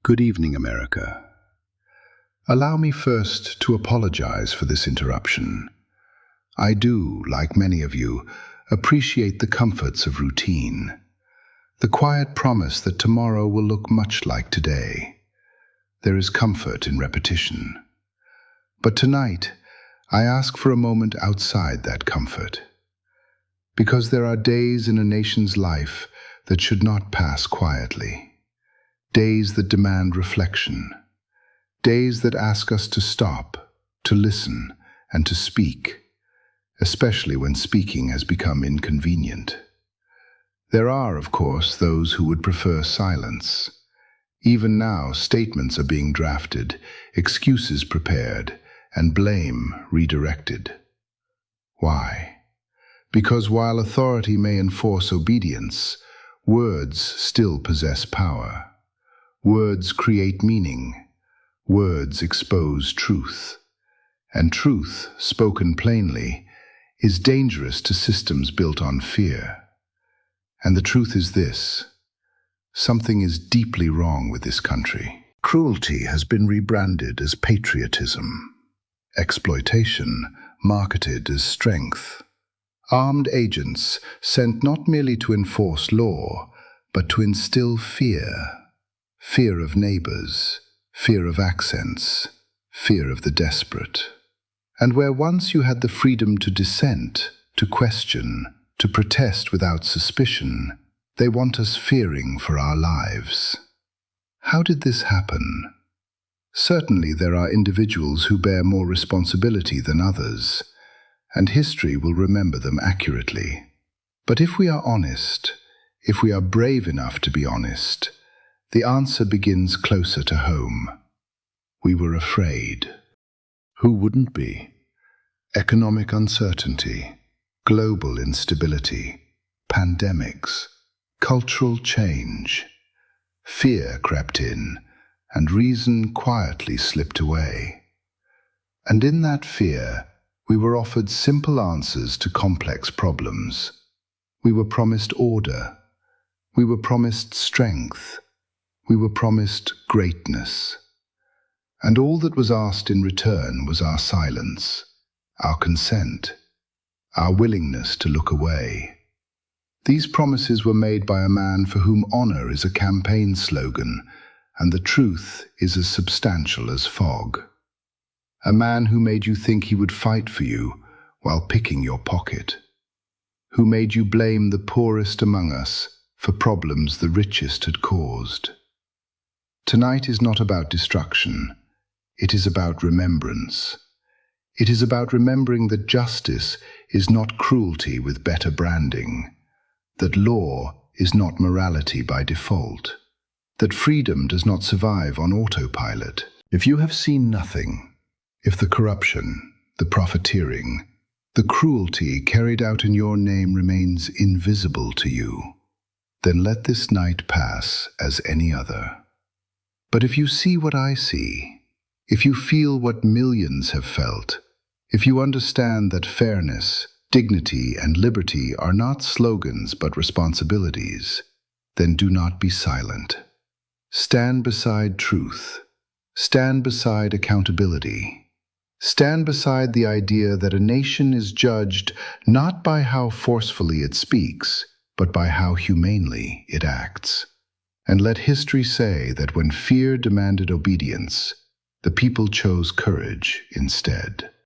Good evening, America. Allow me first to apologize for this interruption. I do, like many of you, appreciate the comforts of routine, the quiet promise that tomorrow will look much like today. There is comfort in repetition. But tonight, I ask for a moment outside that comfort, because there are days in a nation's life that should not pass quietly, days that demand reflection, days that ask us to stop, to listen, and to speak, especially when speaking has become inconvenient. There are, of course, those who would prefer silence. Even now, statements are being drafted, excuses prepared, and blame redirected. Why? Because while authority may enforce obedience, words still possess power. Words create meaning. Words expose truth. And truth, spoken plainly, is dangerous to systems built on fear. And the truth is this: something is deeply wrong with this country. Cruelty has been rebranded as patriotism. Exploitation marketed as strength. Armed agents sent not merely to enforce law, but to instill fear. Fear of neighbors, fear of accents, fear of the desperate. And where once you had the freedom to dissent, to question, to protest without suspicion, they want us fearing for our lives. How did this happen? Certainly there are individuals who bear more responsibility than others, and history will remember them accurately. But if we are honest, if we are brave enough to be honest, the answer begins closer to home. We were afraid. Who wouldn't be? Economic uncertainty, global instability, pandemics, cultural change. Fear crept in, and reason quietly slipped away. And in that fear, we were offered simple answers to complex problems. We were promised order. We were promised strength. We were promised greatness. And all that was asked in return was our silence, our consent, our willingness to look away. These promises were made by a man for whom honor is a campaign slogan, and the truth is as substantial as fog. A man who made you think he would fight for you while picking your pocket. Who made you blame the poorest among us for problems the richest had caused. Tonight is not about destruction. It is about remembrance. It is about remembering that justice is not cruelty with better branding, that law is not morality by default, that freedom does not survive on autopilot. If you have seen nothing, if the corruption, the profiteering, the cruelty carried out in your name remains invisible to you, then let this night pass as any other. But if you see what I see, if you feel what millions have felt, if you understand that fairness, dignity, and liberty are not slogans but responsibilities, then do not be silent. Stand beside truth. Stand beside accountability. Stand beside the idea that a nation is judged not by how forcefully it speaks, but by how humanely it acts. And let history say that when fear demanded obedience, the people chose courage instead.